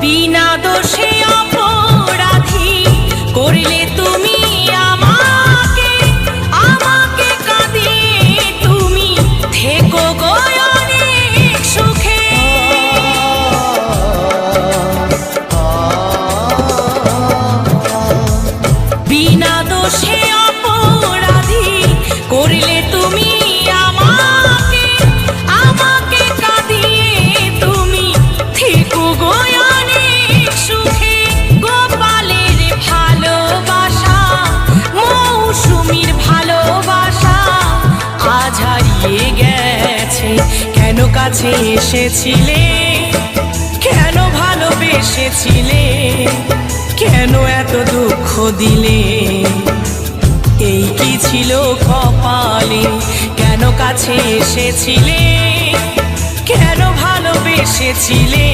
বিনা দোষে অপরাধী করলে তুমি আমাকে, আমাকে কাঁদিয়ে তুমি থেকো গো অনেক সুখে। বিনা দোষে অপরাধী করলে তুমি আমাকে, আমাকে কাঁদিয়ে তুমি থেকো গো অনেক সুখে। গোপালের ভালোবাসা, মৌসুমীর ভালোবাসা আজ হারিয়ে গেছে। কেন কাছে এসেছিলে, কেন ভালোবেসেছিলে, কেন এত দুঃখ দিলে? এই কি ছিল কপালে? কেন কাছে এসেছিলে, কেন ভালোবেসেছিলে,